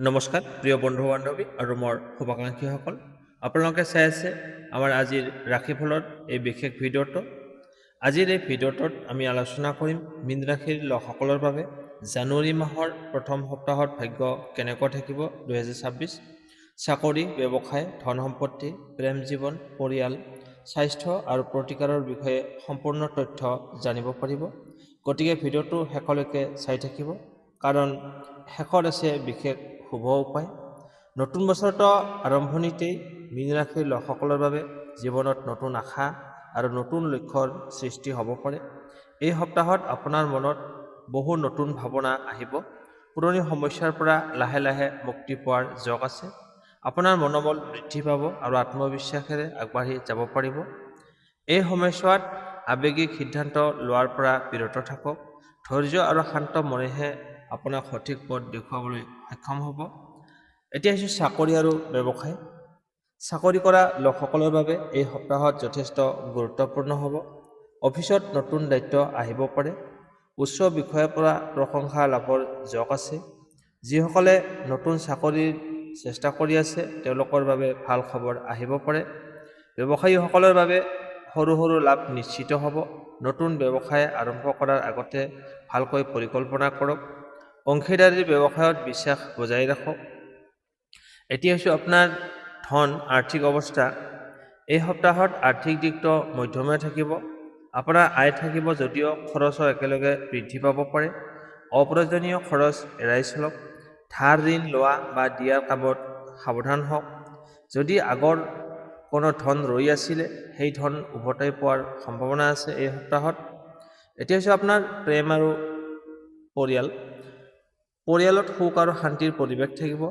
নমস্কাৰ প্ৰিয় বন্ধু বান্ধৱী আৰু মোৰ শুভাকাংক্ষীসকল, আপোনালোকে চাই আছে আমাৰ আজিৰ ৰাশিফলৰ এই বিশেষ ভিডিঅ'টো। আজিৰ এই ভিডিঅ'টোত আমি আলোচনা কৰিম মীন ৰাশিৰ লোকসকলৰ বাবে জানুৱাৰী মাহৰ প্ৰথম সপ্তাহত ভাগ্য কেনেকুৱা থাকিব 2026। চাকৰি, ব্যৱসায়, ধন সম্পত্তি, প্ৰেম জীৱন, পৰিয়াল, স্বাস্থ্য আৰু প্ৰতিকাৰৰ বিষয়ে সম্পূৰ্ণ তথ্য জানিব পাৰিব। গতিকে ভিডিঅ'টো শেষলৈকে চাই থাকিব, কাৰণ শেষত আছে বিশেষ শুভ উপায়। নতুন বছৰটো আৰম্ভণিতেই মীন ৰাশিৰ লোকসকলৰ বাবে জীৱনত নতুন আশা আৰু নতুন লক্ষ্যৰ সৃষ্টি হ'ব পাৰে। এই সপ্তাহত আপোনাৰ মনত বহু নতুন ভাৱনা আহিব। পুৰণি সমস্যাৰ পৰা লাহে লাহে মুক্তি পোৱাৰ যোগ আছে। আপোনাৰ মনোবল বৃদ্ধি পাব আৰু আত্মবিশ্বাসেৰে আগবাঢ়ি যাব পাৰিব। এই সময়ছোৱাত আৱেগিক সিদ্ধান্ত লোৱাৰ পৰা বিৰত থাকক। ধৈৰ্য আৰু শান্ত মনেহে আপোনাক সঠিক পথ দেখুৱাবলৈ সক্ষম হ'ব। এতিয়া আহিছোঁ চাকৰি আৰু ব্যৱসায়। চাকৰি কৰা লোকসকলৰ বাবে এই সপ্তাহত যথেষ্ট গুৰুত্বপূৰ্ণ হ'ব। অফিচত নতুন দায়িত্ব আহিব পাৰে। উচ্চ বিষয়াৰ পৰা প্ৰশংসা লাভৰ যোগ আছে। যিসকলে নতুন চাকৰিৰ চেষ্টা কৰি আছে তেওঁলোকৰ বাবে ভাল খবৰ আহিব পাৰে। ব্যৱসায়ীসকলৰ বাবে সৰু সৰু লাভ নিশ্চিত হ'ব। নতুন ব্যৱসায় আৰম্ভ কৰাৰ আগতে ভালকৈ পৰিকল্পনা কৰক। অংশীদাৰীৰ ব্যৱসায়ত বিশ্বাস বজাই ৰাখক। এতিয়া হৈছে আপোনাৰ ধন আৰ্থিক অৱস্থা। এই সপ্তাহত আৰ্থিক দিশটো মধ্যমীয়া থাকিব। আপোনাৰ আয় থাকিব যদিও খৰচো একেলগে বৃদ্ধি পাব পাৰে। অপ্ৰয়োজনীয় খৰচ এৰাই চলক। ধাৰ ঋণ লোৱা বা দিয়াৰ কামত সাৱধান হওক। যদি আগৰ কোনো ধন ৰৈ আছিলে সেই ধন উভতাই পোৱাৰ সম্ভাৱনা আছে এই সপ্তাহত। এতিয়া হৈছে আপোনাৰ প্ৰেম আৰু পৰিয়াল। পৰিয়ালত সুখ আৰু শান্তিৰ পৰিৱেশ থাকিব।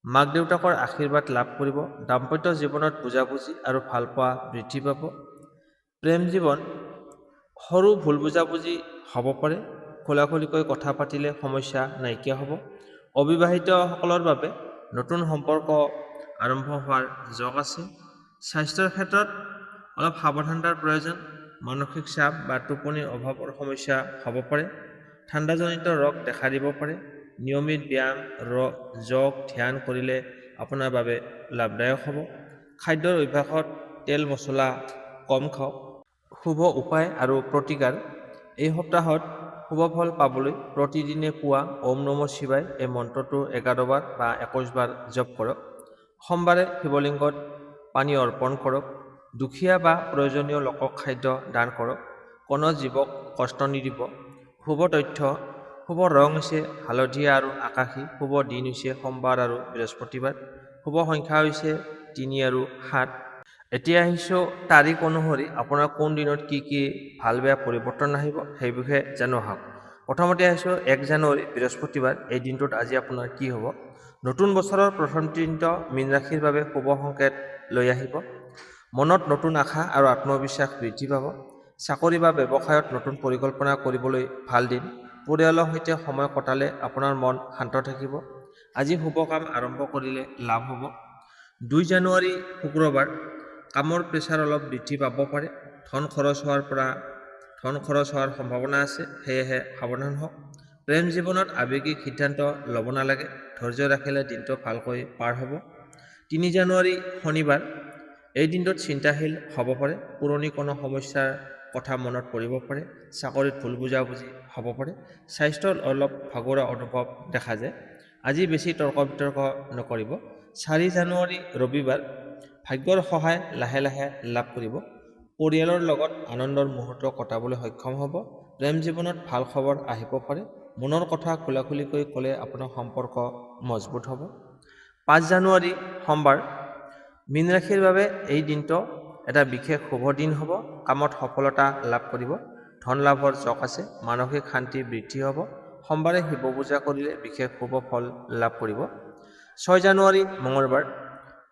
মাক দেউতাকৰ আশীৰ্বাদ লাভ কৰিব। দাম্পত্য জীৱনত বুজাবুজি আৰু ভালপোৱা বৃদ্ধি পাব। প্ৰেম জীৱন সৰু ভুল বুজাবুজি হ'ব পাৰে। খোলাখুলিকৈ কথা পাতিলে সমস্যা নাইকিয়া হ'ব। অবিবাহিতসকলৰ বাবে নতুন সম্পৰ্ক আৰম্ভ হোৱাৰ যোগ আছে। স্বাস্থ্যৰ ক্ষেত্ৰত অলপ সাৱধানতাৰ প্ৰয়োজন। মানসিক চাপ বা টোপনিৰ অভাৱৰ সমস্যা হ'ব পাৰে। ঠাণ্ডাজনিত ৰোগ দেখা দিব পাৰে। নিয়মিত ব্যায়াম, যোগ, ধ্যান কৰিলে আপোনাৰ বাবে লাভদায়ক হ'ব। খাদ্যৰ অভ্যাসত তেল মছলা কম খাওক। শুভ উপায় আৰু প্ৰতিকাৰ। এই সপ্তাহত শুভ ফল পাবলৈ প্ৰতিদিনে পুৱা ওম নমঃ শিৱায় এই মন্ত্ৰটো 11 বাৰ বা 21 বাৰ জপ কৰক। সোমবাৰে শিৱলিংগত পানী অৰ্পণ কৰক। দুখীয়া বা প্ৰয়োজনীয় লোকক খাদ্য দান কৰক। কোনো জীৱক কষ্ট নিদিব। শুভ তথ্য। শুভ ৰং হৈছে হালধীয়া আৰু আকাশী। শুভ দিন হৈছে সোমবাৰ আৰু বৃহস্পতিবাৰ। শুভ সংখ্যা হৈছে 3 আৰু 7। এতিয়া আহিছোঁ তাৰিখ অনুসৰি আপোনাৰ কোন দিনত কি ভাল বেয়া পৰিৱৰ্তন আহিব সেই বিষয়ে জানো আহক। প্ৰথমতে আহিছোঁ 1 জানুৱাৰী বৃহস্পতিবাৰ। এই দিনটোত আজি আপোনাৰ কি হ'ব? নতুন বছৰৰ প্ৰথম দিনটো মীন ৰাশিৰ বাবে শুভ সংকেত লৈ আহিব। মনত নতুন আশা আৰু আত্মবিশ্বাস বৃদ্ধি পাব। চাকৰি বা ব্যৱসায়ত নতুন পৰিকল্পনা কৰিবলৈ ভাল দিন। পৰিয়ালৰ সৈতে সময় কটালে আপোনাৰ মন শান্ত থাকিব। আজি শুভ কাম আৰম্ভ কৰিলে লাভ হ'ব। 2 জানুৱাৰী শুক্ৰবাৰ। কামৰ প্ৰেছাৰ অলপ বৃদ্ধি পাব পাৰে। ধন খৰচ হোৱাৰ সম্ভাৱনা আছে, সেয়েহে সাৱধান হওক। প্ৰেম জীৱনত আৱেগিক সিদ্ধান্ত ল'ব নালাগে। ধৈৰ্য ৰাখিলে দিনটো ভালকৈ পাৰ হ'ব। 3 জানুৱাৰী শনিবাৰ। এই দিনটোত চিন্তাশীল হ'ব পাৰে। পুৰণি কোনো সমস্যাৰ কথা মনত পৰিব পাৰে। চাকৰিত ভুল বুজাবুজি হ'ব পাৰে। স্বাস্থ্যত অলপ ভাগৰুৱা অনুভৱ দেখা যায়। আজি বেছি তৰ্ক বিতৰ্ক নকৰিব। 4 জানুৱাৰী ৰবিবাৰ। ভাগ্যৰ সহায় লাহে লাহে লাভ কৰিব। পৰিয়ালৰ লগত আনন্দৰ মুহূৰ্ত কটাবলৈ সক্ষম হ'ব। প্ৰেম জীৱনত ভাল খবৰ আহিব পাৰে। মনৰ কথা খোলাখুলিকৈ ক'লে আপোনাৰ সম্পৰ্ক মজবুত হ'ব। 5 জানুৱাৰী সোমবাৰ। মীন ৰাশিৰ বাবে এই দিনটো এটা বিশেষ শুভ দিন হ'ব। কামত সফলতা লাভ কৰিব। ধন লাভৰ যোগ আছে। মানসিক শান্তি বৃদ্ধি হ'ব। সোমবাৰে শিৱ পূজা কৰিলে বিশেষ শুভ ফল লাভ কৰিব। 6 জানুৱাৰী মঙলবাৰ।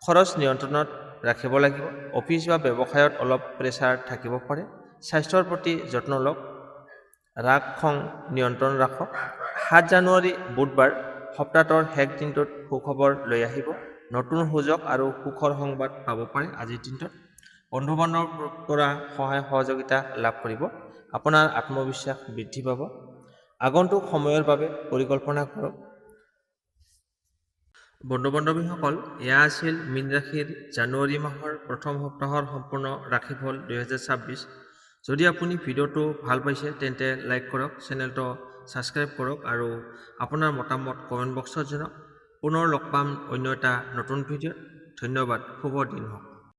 খৰচ নিয়ন্ত্ৰণত ৰাখিব লাগিব। অফিচ বা ব্যৱসায়ত অলপ প্ৰেছাৰ থাকিব পাৰে। স্বাস্থ্যৰ প্ৰতি যত্ন লওক। ৰাগ খং নিয়ন্ত্ৰণ ৰাখক। 7 জানুৱাৰী বুধবাৰ। সপ্তাহটোৰ শেষ দিনটোত সুখবৰ লৈ আহিব। নতুন সুযোগ আৰু সুখৰ সংবাদ পাব পাৰে আজিৰ দিনটোত। বন্ধু বান্ধৱৰ পৰা সহায় সহযোগিতা লাভ কৰিব। আপোনাৰ আত্মবিশ্বাস বৃদ্ধি পাব। আগন্তুক সময়ৰ বাবে পৰিকল্পনা কৰক। বন্ধু বান্ধৱীসকল, এয়া আছিল মীন ৰাশিৰ জানুৱাৰী মাহৰ প্ৰথম সপ্তাহৰ সম্পূৰ্ণ ৰাশিফল 2026। যদি আপুনি ভিডিঅ'টো ভাল পাইছে তেন্তে লাইক কৰক, চেনেলটো ছাবস্ক্ৰাইব কৰক আৰু আপোনাৰ মতামত কমেণ্ট বক্সত জনাওক। পুনৰ লগ পাম অন্য এটা নতুন ভিডিঅ'ত। ধন্যবাদ। শুভ দিন হওক।